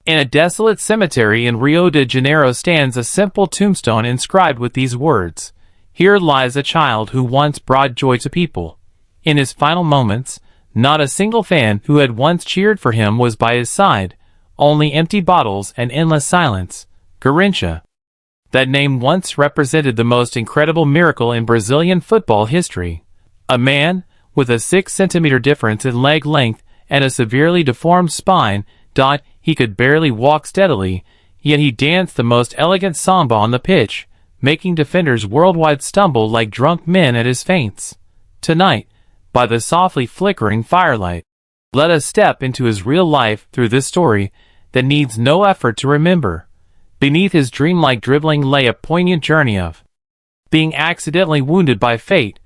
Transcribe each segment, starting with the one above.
In a desolate cemetery in Rio de Janeiro stands a simple tombstone inscribed with these words: "Here lies a child who once brought joy to people." In his final moments, not a single fan who had once cheered for him was by his side, only empty bottles and endless silence. Garrincha. That name once represented the most incredible miracle in Brazilian football history. A man, with a 6-centimeter difference in leg length and a severely deformed spine, he could barely walk steadily, yet he danced the most elegant samba on the pitch, making defenders worldwide stumble like drunk men at his feints. Tonight, by the softly flickering firelight, let us step into his real life through this story that needs no effort to remember. Beneath his dreamlike dribbling lay a poignant journey of being accidentally wounded by fate,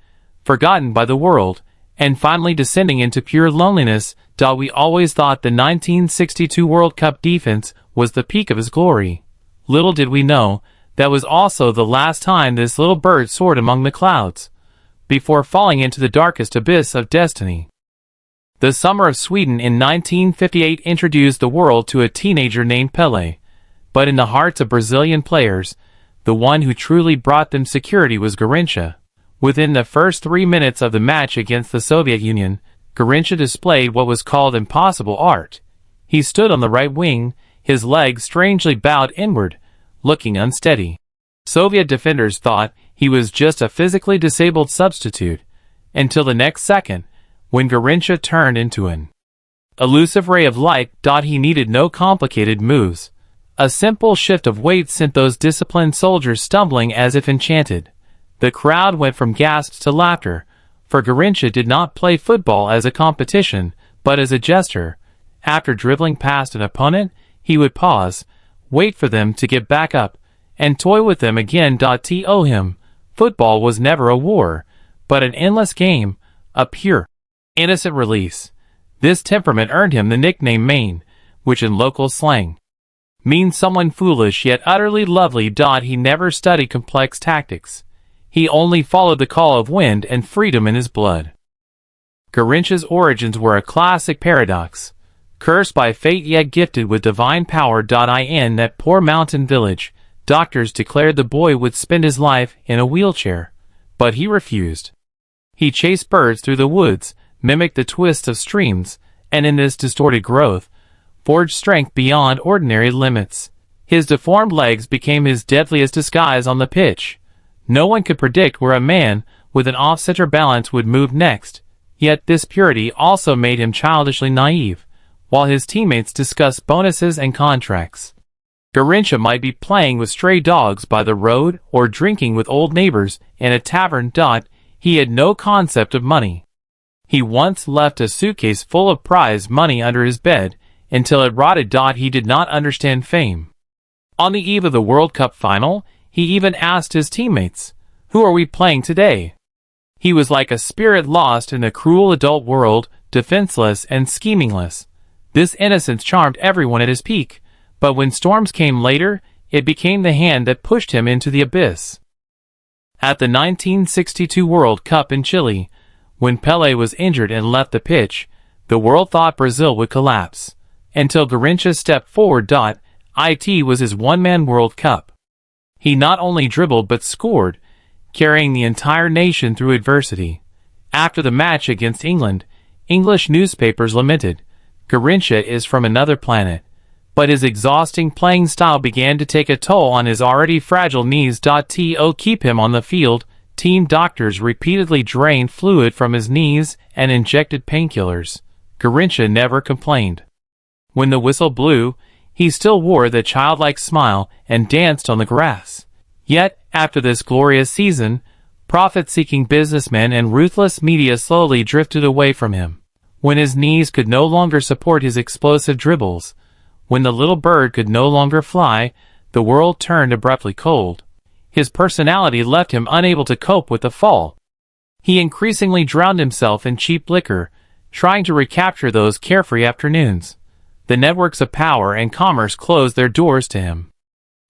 forgotten by the world, and finally descending into pure loneliness. We always thought the 1962 World Cup defense was the peak of his glory. Little did we know, that was also the last time this little bird soared among the clouds, before falling into the darkest abyss of destiny. The summer of Sweden in 1958 introduced the world to a teenager named Pelé, but in the hearts of Brazilian players, the one who truly brought them security was Garrincha. Within the first 3 minutes of the match against the Soviet Union, Garrincha displayed what was called impossible art. He stood on the right wing, his legs strangely bowed inward, looking unsteady. Soviet defenders thought he was just a physically disabled substitute, until the next second, when Garrincha turned into an elusive ray of light. He needed no complicated moves. A simple shift of weight sent those disciplined soldiers stumbling as if enchanted. The crowd went from gasps to laughter, for Garrincha did not play football as a competition, but as a gesture. After dribbling past an opponent, he would pause, wait for them to get back up, and toy with them again. To him, football was never a war, but an endless game, a pure, innocent release. This temperament earned him the nickname Maine, which in local slang means someone foolish yet utterly lovely. He never studied complex tactics. He only followed the call of wind and freedom in his blood. Garrincha's origins were a classic paradox. Cursed by fate yet gifted with divine power. In that poor mountain village, doctors declared the boy would spend his life in a wheelchair, but he refused. He chased birds through the woods, mimicked the twists of streams, and in this distorted growth, forged strength beyond ordinary limits. His deformed legs became his deadliest disguise on the pitch. No one could predict where a man with an off-center balance would move next, yet this purity also made him childishly naive, while his teammates discussed bonuses and contracts. Garrincha might be playing with stray dogs by the road or drinking with old neighbors in a tavern. He had no concept of money. He once left a suitcase full of prize money under his bed until it rotted. He did not understand fame. On the eve of the World Cup final, he even asked his teammates, "Who are we playing today?" He was like a spirit lost in a cruel adult world, defenseless and schemingless. This innocence charmed everyone at his peak, but when storms came later, it became the hand that pushed him into the abyss. At the 1962 World Cup in Chile, when Pelé was injured and left the pitch, the world thought Brazil would collapse, until Garrincha stepped forward. It was his one-man World Cup. He not only dribbled but scored, carrying the entire nation through adversity. After the match against England, English newspapers lamented, "Garrincha is from another planet." But his exhausting playing style began to take a toll on his already fragile knees. To keep him on the field, team doctors repeatedly drained fluid from his knees and injected painkillers. Garrincha never complained. When the whistle blew, he still wore the childlike smile and danced on the grass. Yet, after this glorious season, profit-seeking businessmen and ruthless media slowly drifted away from him. When his knees could no longer support his explosive dribbles, when the little bird could no longer fly, the world turned abruptly cold. His personality left him unable to cope with the fall. He increasingly drowned himself in cheap liquor, trying to recapture those carefree afternoons. The networks of power and commerce closed their doors to him.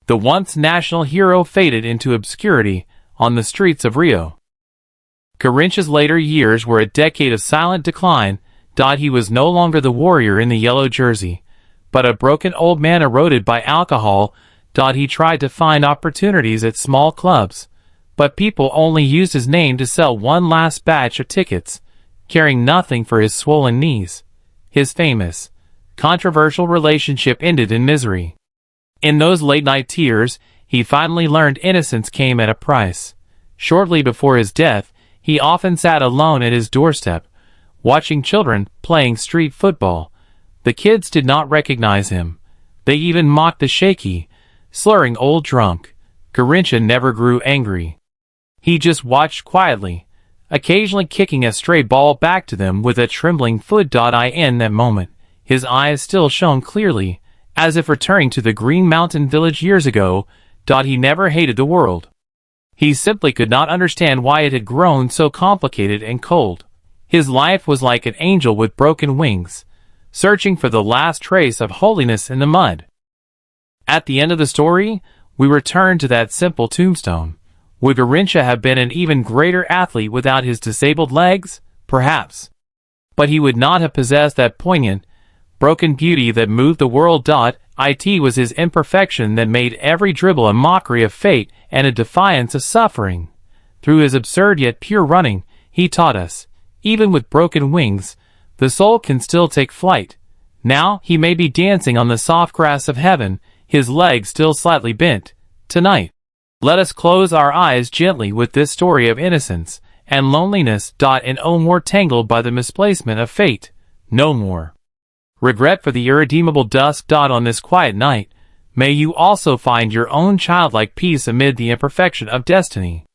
The once national hero faded into obscurity on the streets of Rio. Garrincha's later years were a decade of silent decline. He was no longer the warrior in the yellow jersey, but a broken old man eroded by alcohol. He tried to find opportunities at small clubs, but people only used his name to sell one last batch of tickets, caring nothing for his swollen knees. His famous, controversial relationship ended in misery. In those late-night tears, he finally learned innocence came at a price. Shortly before his death, he often sat alone at his doorstep, watching children playing street football. The kids did not recognize him. They even mocked the shaky, slurring old drunk. Garrincha never grew angry. He just watched quietly, occasionally kicking a stray ball back to them with a trembling foot. In that moment, his eyes still shone clearly, as if returning to the Green Mountain village years ago. He never hated the world. He simply could not understand why it had grown so complicated and cold. His life was like an angel with broken wings, searching for the last trace of holiness in the mud. At the end of the story, we return to that simple tombstone. Would Garrincha have been an even greater athlete without his disabled legs? Perhaps. But he would not have possessed that poignant, broken beauty that moved the world. It was his imperfection that made every dribble a mockery of fate and a defiance of suffering. Through his absurd yet pure running, he taught us, even with broken wings, the soul can still take flight. Now he may be dancing on the soft grass of heaven, his legs still slightly bent. Tonight, let us close our eyes gently with this story of innocence and loneliness. And no more tangled by the misplacement of fate. No more regret for the irredeemable dusk. On this quiet night, may you also find your own childlike peace amid the imperfection of destiny.